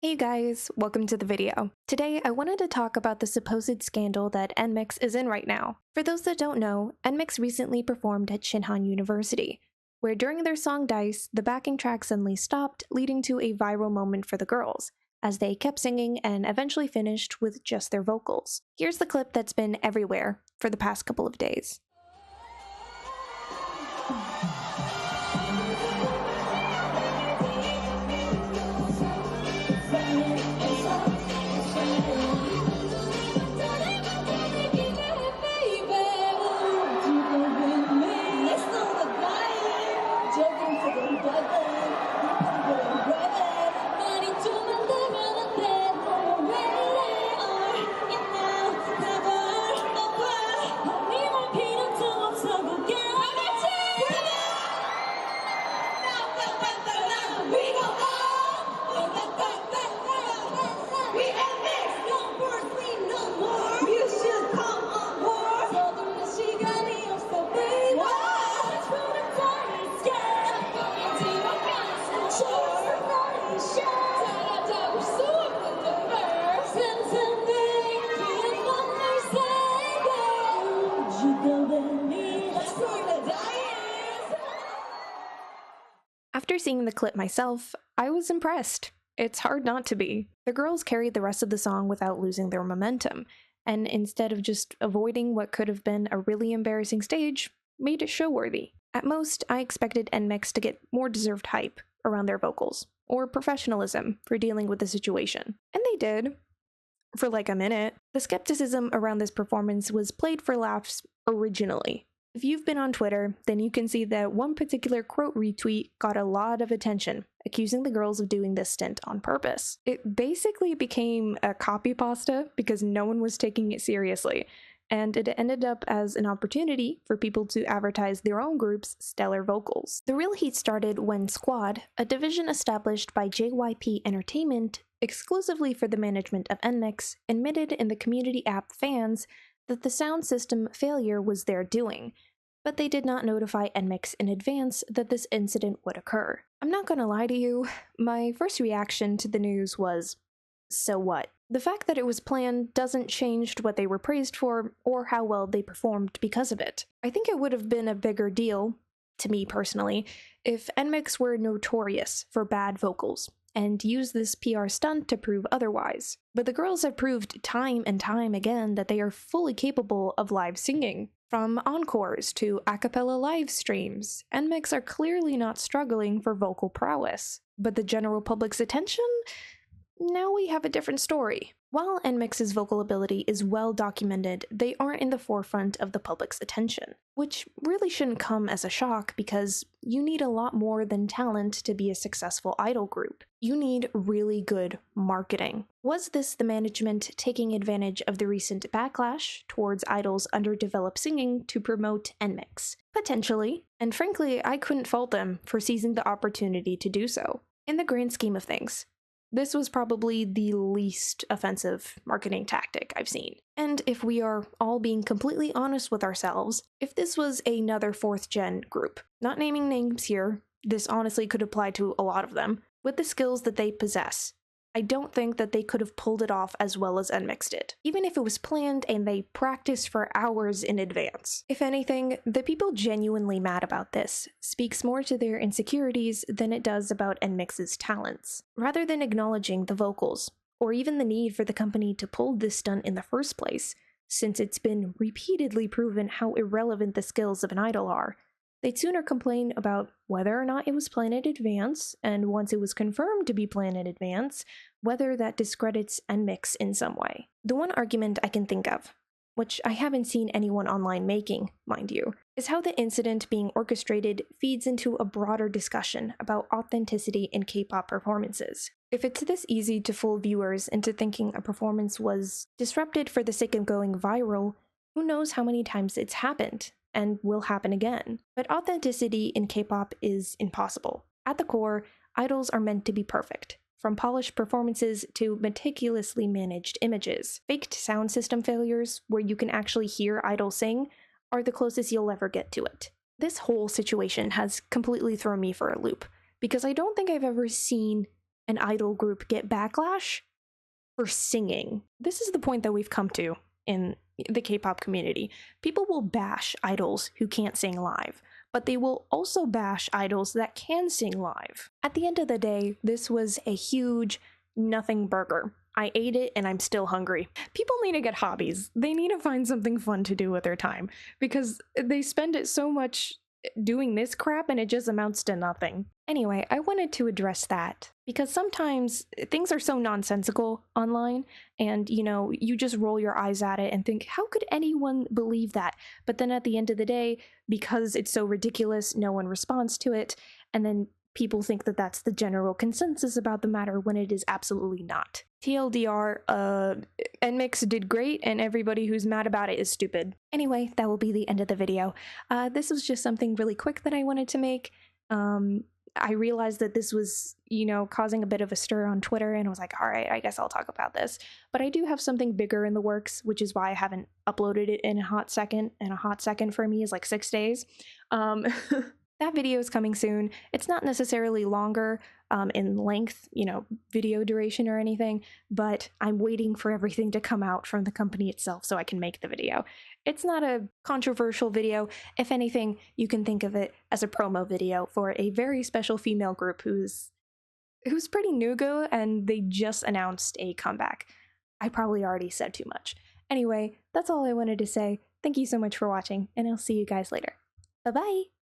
Hey guys, welcome to the video. Today I wanted to talk about the supposed scandal that NMIXX is in right now. For those that don't know, NMIXX recently performed at Shinhan University, where during their song Dice, the backing track suddenly stopped, leading to a viral moment for the girls, as they kept singing and eventually finished with just their vocals. Here's the clip that's been everywhere for the past couple of days. After seeing the clip myself, I was impressed. It's hard not to be. The girls carried the rest of the song without losing their momentum, and instead of just avoiding what could have been a really embarrassing stage, made it show-worthy. At most, I expected NMIXX to get more deserved hype around their vocals, or professionalism for dealing with the situation. And they did. For like a minute. The skepticism around this performance was played for laughs originally. If you've been on Twitter, then you can see that one particular quote retweet got a lot of attention, accusing the girls of doing this stint on purpose. It basically became a copy pasta because no one was taking it seriously, and it ended up as an opportunity for people to advertise their own group's stellar vocals. The real heat started when Squad, a division established by JYP Entertainment exclusively for the management of NMIXX, admitted in the community app Fans that the sound system failure was their doing, but they did not notify NMIXX in advance that this incident would occur. I'm not gonna lie to you, my first reaction to the news was, so what? The fact that it was planned doesn't change what they were praised for or how well they performed because of it. I think it would have been a bigger deal, to me personally, if NMIXX were notorious for bad vocals and use this PR stunt to prove otherwise. But the girls have proved time and time again that they are fully capable of live singing. From encores to a cappella live streams, NMIXX are clearly not struggling for vocal prowess. But the general public's attention? Now we have a different story. While NMIXX's vocal ability is well documented, they aren't in the forefront of the public's attention, which really shouldn't come as a shock because you need a lot more than talent to be a successful idol group. You need really good marketing. Was this the management taking advantage of the recent backlash towards idols' underdeveloped singing to promote NMIXX? Potentially, and frankly, I couldn't fault them for seizing the opportunity to do so. In the grand scheme of things, this was probably the least offensive marketing tactic I've seen. And if we are all being completely honest with ourselves, if this was another 4th gen group, not naming names here, this honestly could apply to a lot of them, with the skills that they possess, I don't think that they could have pulled it off as well as NMIXX did, even if it was planned and they practiced for hours in advance. If anything, the people genuinely mad about this speaks more to their insecurities than it does about NMIXX's talents. Rather than acknowledging the vocals, or even the need for the company to pull this stunt in the first place, since it's been repeatedly proven how irrelevant the skills of an idol are, they'd sooner complain about whether or not it was planned in advance, and once it was confirmed to be planned in advance, whether that discredits NMIXX in some way. The one argument I can think of, which I haven't seen anyone online making, mind you, is how the incident being orchestrated feeds into a broader discussion about authenticity in K-pop performances. If it's this easy to fool viewers into thinking a performance was disrupted for the sake of going viral, who knows how many times it's happened, and will happen again. But authenticity in K-pop is impossible. At the core, idols are meant to be perfect, from polished performances to meticulously managed images. Faked sound system failures, where you can actually hear idols sing, are the closest you'll ever get to it. This whole situation has completely thrown me for a loop, because I don't think I've ever seen an idol group get backlash for singing. This is the point that we've come to in the K-pop community. People will bash idols who can't sing live, but they will also bash idols that can sing live. At the end of the day, this was a huge nothing burger. I ate it and I'm still hungry. People need to get hobbies. They need to find something fun to do with their time because they spend it so much doing this crap and it just amounts to nothing. Anyway, I wanted to address that because sometimes things are so nonsensical online and, you know, you just roll your eyes at it and think, how could anyone believe that? But then at the end of the day, because it's so ridiculous, no one responds to it, and then people think that that's the general consensus about the matter when it is absolutely not. TLDR, NMIXX did great, and everybody who's mad about it is stupid. Anyway, that will be the end of the video. This was just something really quick that I wanted to make. I realized that this was, you know, causing a bit of a stir on Twitter, and I was like, all right, I guess I'll talk about this. But I do have something bigger in the works, which is why I haven't uploaded it in a hot second, and a hot second for me is like 6 days. That video is coming soon. It's not necessarily longer in length, you know, video duration or anything, but I'm waiting for everything to come out from the company itself so I can make the video. It's not a controversial video. If anything, you can think of it as a promo video for a very special female group who's pretty nouveau, and they just announced a comeback. I probably already said too much. Anyway, that's all I wanted to say. Thank you so much for watching, and I'll see you guys later. Bye-bye!